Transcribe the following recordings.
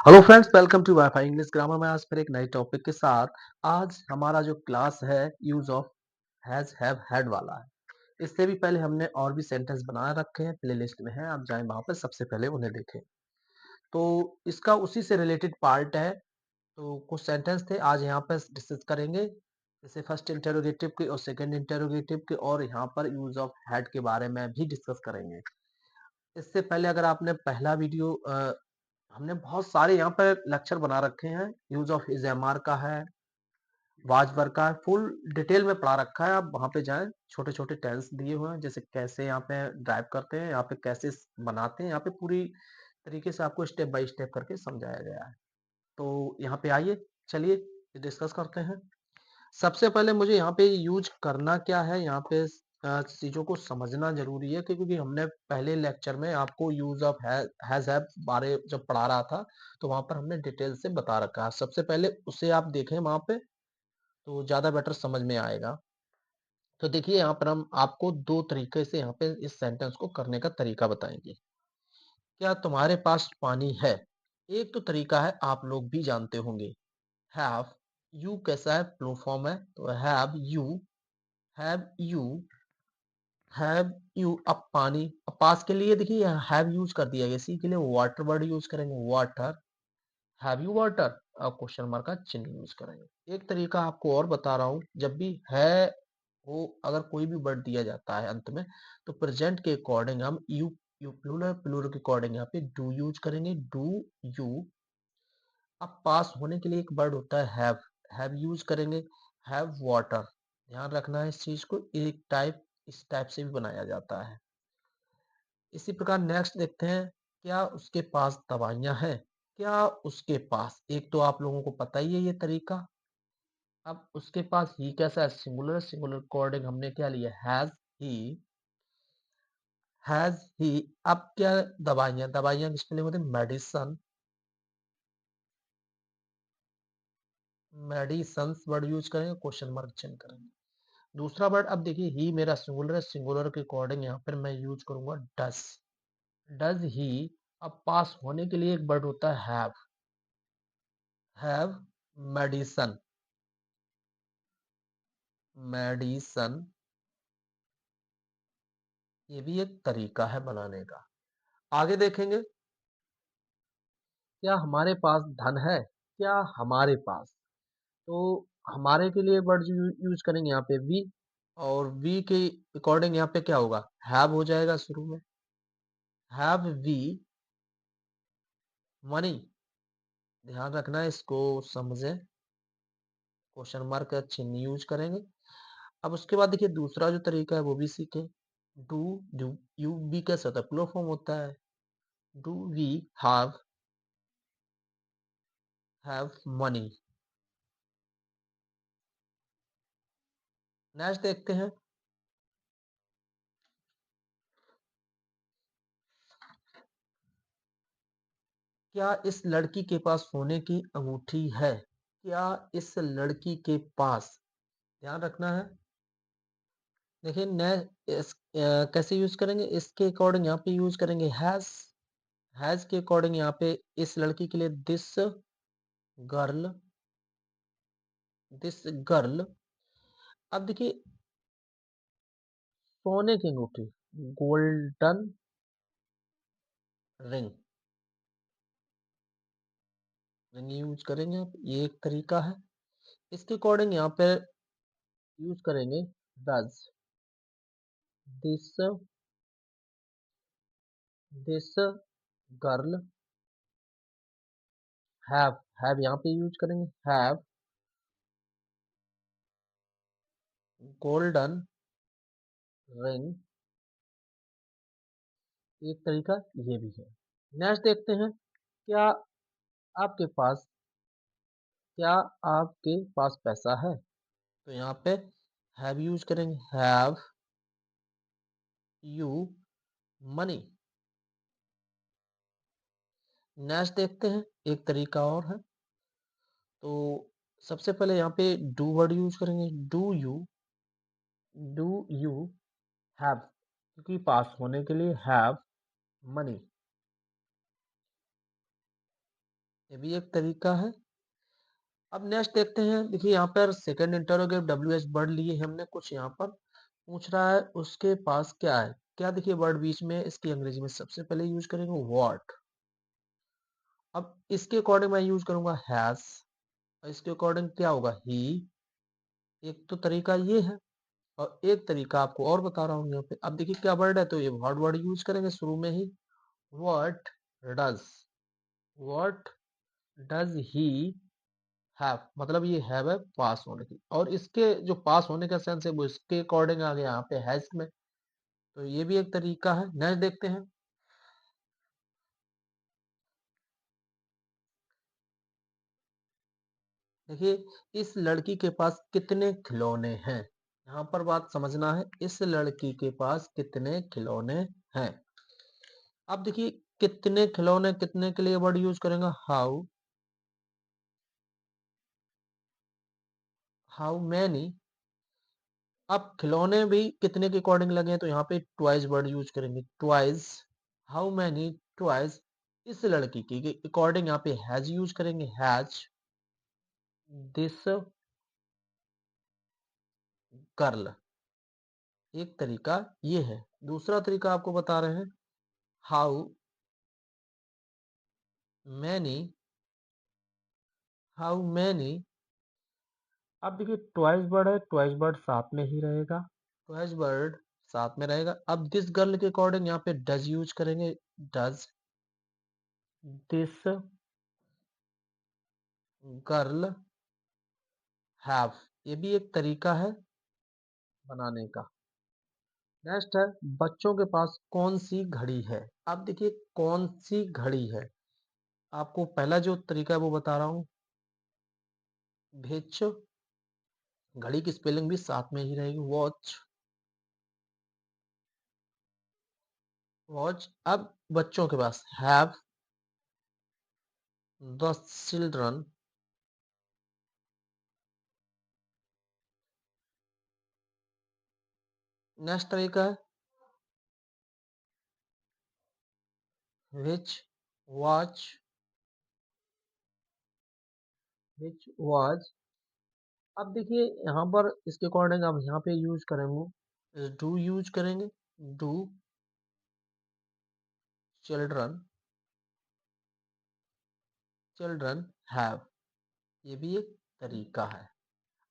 Hello friends, welcome to wifi English grammar में आज फिर एक नए टॉपिक के साथ। आज हमारा जो क्लास है use of has have had वाला है। इससे भी पहले हमने और भी सेंटेंस बना रखे हैं, प्लेलिस्ट में है, आप जाएं वहां पर सबसे पहले उन्हें देखें। तो इसका उसी से रिलेटेड पार्ट है। तो कुछ सेंटेंस थे आज यहाँ पर डिस्कस करेंगे, जैसे फर्स्ट इंटेरोगेटिव के और सेकंड इंटेरोगेटिव के, और यहाँ पर यूज ऑफ हैड के बारे में भी डिस्कस करेंगे। इससे पहले अगर आपने पहला वीडियो हमने बहुत सारे यहाँ पर लेक्चर बना रखे हैं, use of is am are का है, वाज वर्क का है, फुल डिटेल में पढ़ा रखा है। आप वहां पे जाएं, छोटे छोटे टेंस दिए हुए हैं, जैसे कैसे यहाँ पे ड्राइव करते हैं, यहाँ पे कैसे बनाते हैं, यहाँ पे पूरी तरीके से आपको स्टेप बाय स्टेप करके समझाया गया है। तो यहाँ पे आइए, चलिए डिस्कस करते हैं। सबसे पहले मुझे यहाँ पे यूज करना क्या है, यहाँ पे चीजों को समझना जरूरी है, क्योंकि हमने पहले लेक्चर में आपको यूज ऑफ हैज हैव बारे जब पढ़ा रहा था, तो वहां पर हमने डिटेल से बता रखा है। सबसे पहले उसे आप देखें वहां पे, तो ज्यादा बेटर समझ में आएगा। तो देखिए, यहाँ पर हम आपको दो तरीके से यहाँ पे इस सेंटेंस को करने का तरीका बताएंगे। क्या तुम्हारे पास पानी है? एक तो तरीका है, आप लोग भी जानते होंगे, हैव। यू कैसा है? प्लू फॉर्म है, तो हैव यू हैव यू। अब पानी, अब पास के लिए देखिए हैव यूज कर दिया गया, इसी के लिए वाटर वर्ड यूज करेंगे, वाटर। Have you water? अब क्वेश्चन मार्क का चिन्ह यूज करेंगे। एक तरीका आपको और बता रहा हूं, जब भी है वो अगर कोई भी वर्ड दिया जाता है अंत में, तो प्रेजेंट के अकॉर्डिंग हम यू प्लूरल प्लूरल के अकॉर्डिंग यहाँ पे डू यूज करेंगे, डू यू। अब पास होने के लिए एक वर्ड होता है हैव यूज करेंगे, हैव वाटर। ध्यान रखना है इस चीज को, एक टाइप इस टाइप से भी बनाया जाता है। इसी प्रकार नेक्स्ट देखते हैं, क्या उसके पास दवाइयां हैं? क्या उसके पास, एक तो आप लोगों को पता ही है ये तरीका। अब उसके पास ही कैसा है? सिंगुलर, सिंगुलर अकॉर्डिंग हमने क्या लिया? Has he. अब क्या? दवाइयां, दवाइयां किसके लिए होती है? मेडिसन, मेडिसन्स वर्ड यूज करेंगे, क्वेश्चन मार्क चिन्ह करेंगे। दूसरा वर्ड, अब देखिए ही मेरा सिंगुलर है, सिंगुलर के अकॉर्डिंग यहाँ पर मैं यूज करूंगा डज ही। अब पास होने के लिए एक वर्ड होता है हैव मेडिसन, मेडिसन। ये भी एक तरीका है बनाने का। आगे देखेंगे, क्या हमारे पास धन है? क्या हमारे पास, तो हमारे के लिए वर्ड यूज करेंगे यहाँ पे वी, और वी के अकॉर्डिंग यहाँ पे क्या होगा? हैव हो जाएगा शुरू में। Have we money? ध्यान रखना है, इसको समझें, क्वेश्चन मार्क का चिन्ह यूज करेंगे। अब उसके बाद देखिए दूसरा जो तरीका है वो भी सीखें। डू डू यू बी कैसा होता है? प्लूरल फॉर्म होता है। Do we have money? Next देखते हैं, क्या इस लड़की के पास सोने की अंगूठी है? क्या इस लड़की के पास, ध्यान रखना है। देखिए कैसे यूज करेंगे, इसके अकॉर्डिंग यहाँ पे यूज करेंगे हैज के अकॉर्डिंग यहाँ पे इस लड़की के लिए गर्ल दिस गर्ल। अब देखिए, सोने की अंगूठी, गोल्डन रिंग, रिंग यूज करेंगे आप, ये एक तरीका है। इसके अकॉर्डिंग यहाँ पे यूज करेंगे does this this girl have यहाँ पे यूज करेंगे हैव गोल्डन रिंग। एक तरीका ये भी है। नेक्स्ट देखते हैं, क्या आपके पास क्या आपके पास पैसा है? तो यहाँ पे हैव यूज करेंगे, हैव यू मनी? नेक्स्ट देखते हैं, एक तरीका और है। तो सबसे पहले यहाँ पे डू वर्ड यूज करेंगे, डू यू हैव, क्योंकि पास होने के लिए हैव मनी। ये भी एक तरीका है। अब नेक्स्ट देखते हैं, देखिए यहाँ पर सेकंड इंटरोगेटिव WH वर्ड लिए हमने, कुछ यहाँ पर पूछ रहा है उसके पास क्या है। क्या देखिए वर्ड बीच में, इसकी अंग्रेजी में सबसे पहले यूज करेंगे व्हाट। अब इसके अकॉर्डिंग मैं यूज करूंगा हैज, और इसके अकॉर्डिंग क्या होगा ही। एक तो तरीका ये है, और एक तरीका आपको और बता रहा हूँ यहाँ पे। अब देखिए क्या वर्ड है, तो ये व्हाट वर्ड यूज करेंगे शुरू में ही। What does, what does he have, मतलब ये हैव है पास होने की, और इसके जो पास होने का सेंस है वो इसके अकॉर्डिंग आ गया यहाँ पे हैज में। तो ये भी एक तरीका है। नेक्स्ट देखते हैं, देखिए इस लड़की के पास कितने खिलौने हैं। यहाँ पर बात समझना है, इस लड़की के पास कितने खिलौने हैं। अब देखिए कितने खिलौने, कितने के लिए वर्ड यूज करेंगे हाउ, हाउ मैनी। अब खिलौने भी कितने के अकॉर्डिंग लगे हैं, तो यहाँ पे ट्वाइस वर्ड यूज करेंगे, ट्वाइस। हाउ मैनी ट्वाइस, इस लड़की की अकॉर्डिंग यहाँ पे हैज यूज करेंगे, हैज दिस गर्ल। एक तरीका ये है। दूसरा तरीका आपको बता रहे हैं, हाउ मैनी, हाउ मैनी। अब देखिए ट्वाइस वर्ड है, ट्वाइस वर्ड साथ में ही रहेगा, ट्वाइस वर्ड साथ में रहेगा। अब दिस गर्ल के अकॉर्डिंग यहाँ पे डज यूज करेंगे, डज दिस गर्ल हैव। ये भी एक तरीका है बनाने का। नेक्स्ट है, बच्चों के पास कौन सी घड़ी है। अब देखिए कौन सी घड़ी है, आपको पहला जो तरीका है वो बता रहा हूँ, भेज। घड़ी की स्पेलिंग भी साथ में ही रहेगी, वॉच, वॉच। अब बच्चों के पास हैव द चिल्ड्रन, नेक्स्ट तरीका है विच वॉच, विच वॉच। अब देखिए यहाँ पर इसके अकॉर्डिंग हम यहाँ पे यूज करेंगे, डू यूज करेंगे, डू चिल्ड्रन, चिल्ड्रन हैव। ये भी एक तरीका है।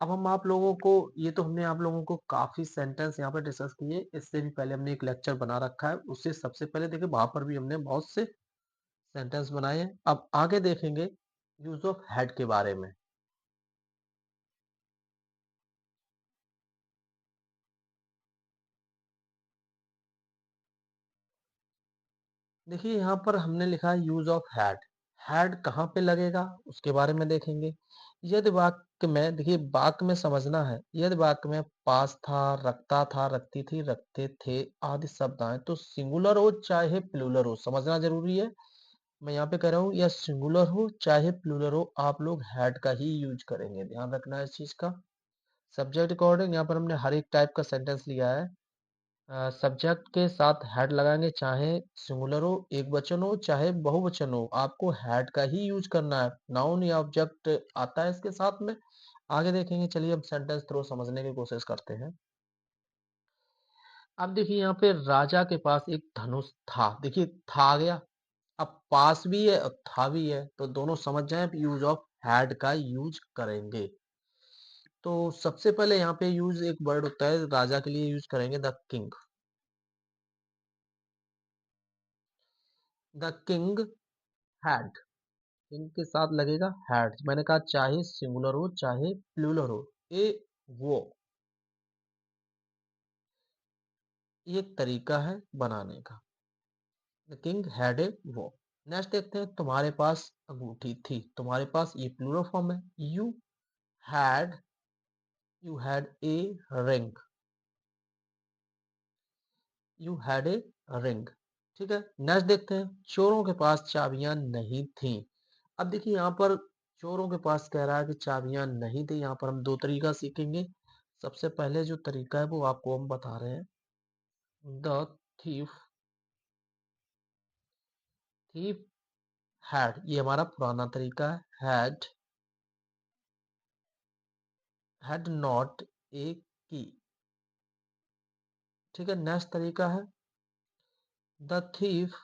अब हम आप लोगों को, ये तो हमने आप लोगों को काफी सेंटेंस यहाँ पे डिस्कस किए, इससे भी पहले हमने एक लेक्चर बना रखा है, उससे सबसे पहले देखिए वहां पर भी हमने बहुत से सेंटेंस बनाए हैं। अब आगे देखेंगे यूज ऑफ हैड के बारे में। देखिए यहाँ पर हमने लिखा है यूज ऑफ हैड। हैड कहाँ पे लगेगा उसके बारे में देखेंगे। यदि वाक्य में, देखिए वाक्य में समझना है, यदि वाक्य में पास था, रखता था, रखती थी, रखते थे आदि शब्द आए, तो सिंगुलर हो चाहे प्लूरल हो, समझना जरूरी है। मैं यहाँ पे कह रहा हूँ या सिंगुलर हो चाहे प्लूरल हो, आप लोग हैड का ही यूज करेंगे, ध्यान रखना है इस चीज का। सब्जेक्ट अकॉर्डिंग यहाँ पर हमने हर एक टाइप का सेंटेंस लिया है। सब्जेक्ट के साथ हैड लगाएंगे, चाहे सिंगुलर हो, एक वचन हो, चाहे बहुवचन हो, आपको हैड का ही यूज करना है। नाउन या ऑब्जेक्ट आता है इसके साथ में। आगे देखेंगे, चलिए अब सेंटेंस थ्रू समझने की कोशिश करते हैं। अब देखिए यहाँ पे राजा के पास एक धनुष था, देखिए था आ गया, अब पास भी है और था भी है, तो दोनों समझ जाए यूज ऑफ हैड का यूज करेंगे। तो सबसे पहले यहाँ पे यूज एक वर्ड होता है राजा के लिए, यूज करेंगे the king, the king had. इनके साथ लगेगा हैड, मैंने कहा चाहे सिंगुलर हो चाहे प्लूरल हो। ए वो, ये एक तरीका है बनाने का। द किंग हैड ए वो। नेक्स्ट देखते हैं, तुम्हारे पास अंगूठी थी, तुम्हारे पास ये प्लूरल फॉर्म है, had you had a ring, you had a ring. ठीक है। नेक्स्ट देखते हैं, चोरों के पास चाबियां नहीं थी। अब देखिए यहाँ पर चोरों के पास कह रहा है कि चाबियां नहीं थी, यहाँ पर हम दो तरीका सीखेंगे। सबसे पहले जो तरीका है वो आपको हम बता रहे हैं, द थीफ, थीफ हैड, ये हमारा पुराना तरीका है। हैड नॉट ए की। ठीक है, नेक्स्ट तरीका है द थीफ।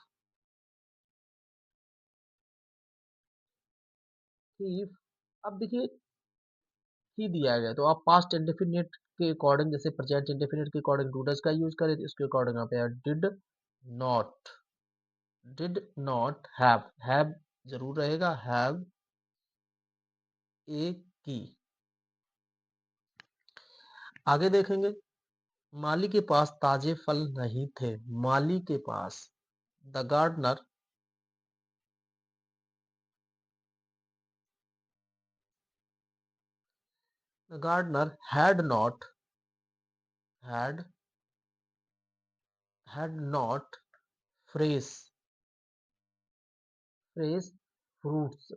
थीफ, अब देखिए की दिया गया तो आप पास्ट इंडेफिनिट के अकॉर्डिंग, जैसे प्रेजेंट इंडेफिनिट के अकॉर्डिंग डू डज का यूज करें, तो इसके अकॉर्डिंग यहाँ पे नॉट डिड नॉट हैव जरूर रहेगा, हैव ए की। आगे देखेंगे, माली के पास ताजे फल नहीं थे। माली के पास, the gardener, the gardener had had not fresh fresh fruits.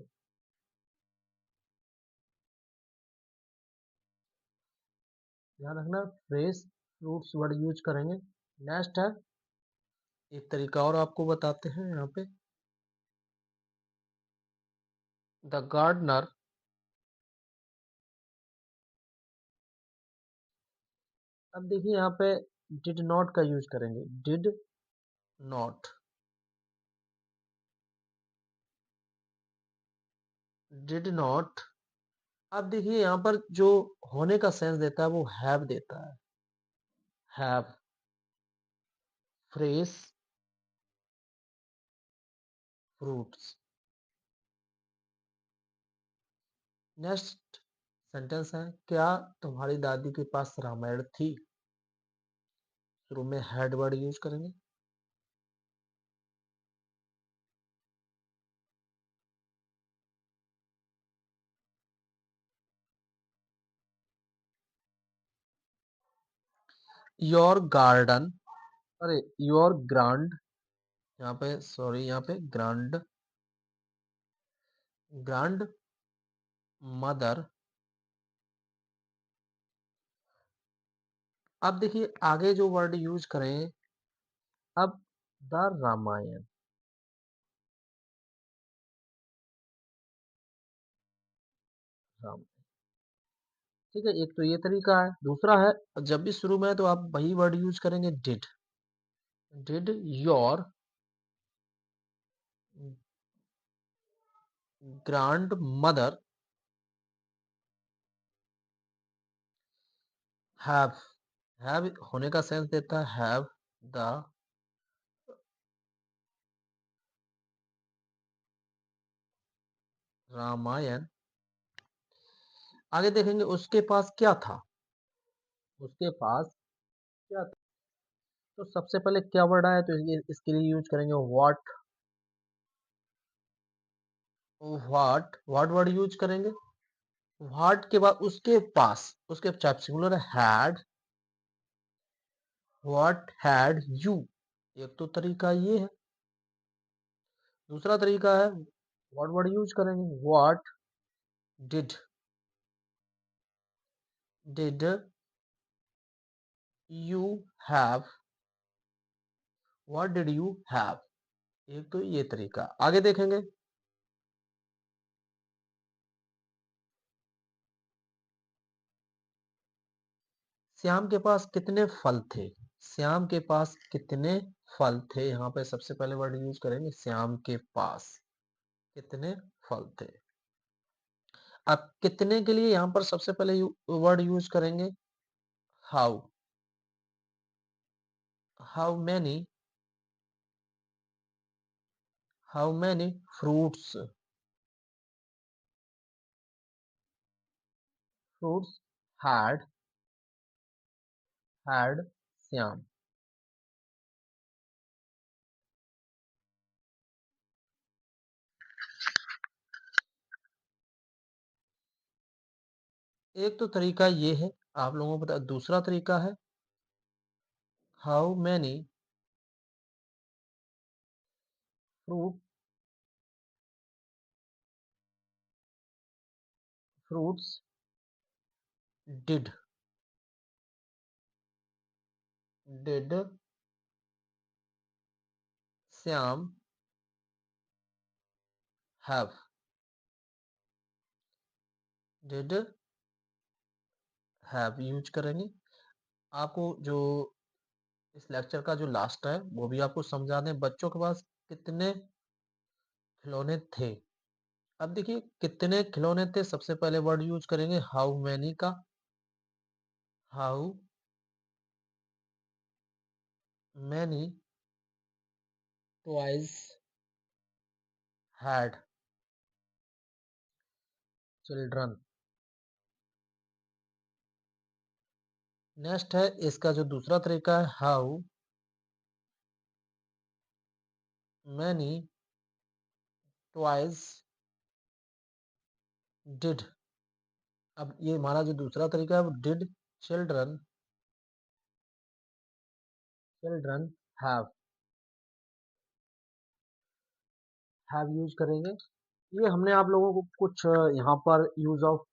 ध्यान रखना, फ्रेश फ्रूट्स वर्ड यूज करेंगे। नेक्स्ट है, एक तरीका और आपको बताते हैं यहाँ पे, द गार्डनर। अब देखिए यहाँ पे डिड नॉट का यूज करेंगे, नॉट डिड नॉट। अब देखिए यहाँ पर जो होने का सेंस देता है वो हैव देता है, have fresh fruits. Next sentence है, क्या तुम्हारी दादी के पास रामायण थी। शुरू में हैड वर्ड यूज करेंगे। योर गार्डन, अरे योर ग्रांड, यहाँ पे सॉरी, यहाँ पे ग्रांड मदर। अब देखिए आगे जो वर्ड यूज करें, अब द रामायण, राम। ठीक है, एक तो ये तरीका है। दूसरा है, जब भी शुरू में है तो आप वही वर्ड यूज करेंगे, did your grand mother have. Have होने का सेंस देता है, हैव द रामायण। आगे देखेंगे, उसके पास क्या था। उसके पास क्या था, तो सबसे पहले क्या वर्ड आया, तो इसके लिए यूज करेंगे व्हाट वर्ड यूज करेंगे। व्हाट के बाद उसके पास, उसके singular had, what had you. एक तो तरीका ये है। दूसरा तरीका है, व्हाट वर्ड यूज करेंगे, what did did you have, what did you have. एक तो ये तरीका। आगे देखेंगे, श्याम के पास कितने फल थे। श्याम के पास कितने फल थे, यहाँ पे सबसे पहले वर्ड यूज करेंगे, श्याम के पास कितने फल थे। अब कितने के लिए यहाँ पर सबसे पहले वर्ड यूज करेंगे, how. How many, how many fruits, fruits had had Shyam. एक तो तरीका ये है, आप लोगों को पता। दूसरा तरीका है, how many fruit fruits did did Shyam have, did, have use करेंगे। आपको जो इस लेक्चर का जो लास्ट है वो भी आपको समझा दें, बच्चों के पास कितने खिलौने थे। अब देखिए कितने खिलौने थे, सबसे पहले वर्ड यूज करेंगे हाउ मैनी का। How many toys had children. Next है इसका जो दूसरा तरीका है, हाउ मैनी टॉयज डिड। अब ये हमारा जो दूसरा तरीका है वो did children children have have use करेंगे। ये हमने आप लोगों को कुछ यहाँ पर use of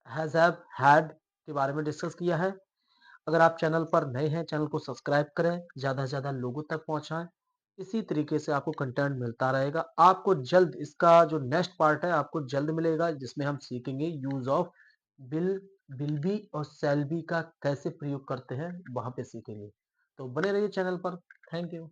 has have had के बारे में डिस्कस किया है। अगर आप चैनल पर नए हैं, चैनल को सब्सक्राइब करें, ज़्यादा से ज़्यादा लोगों तक पहुँचाएँ। इसी तरीके से आपको कंटेंट मिलता रहेगा। आपको जल्द इसका जो नेक्स्ट पार्ट है आपको जल्द मिलेगा, जिसमें हम सीखेंगे use of will, will be और शैल बी का कैसे प्रयोग करते हैं, वहाँ पे सीखेंगे। तो बने रहिए चैनल पर। Thank you.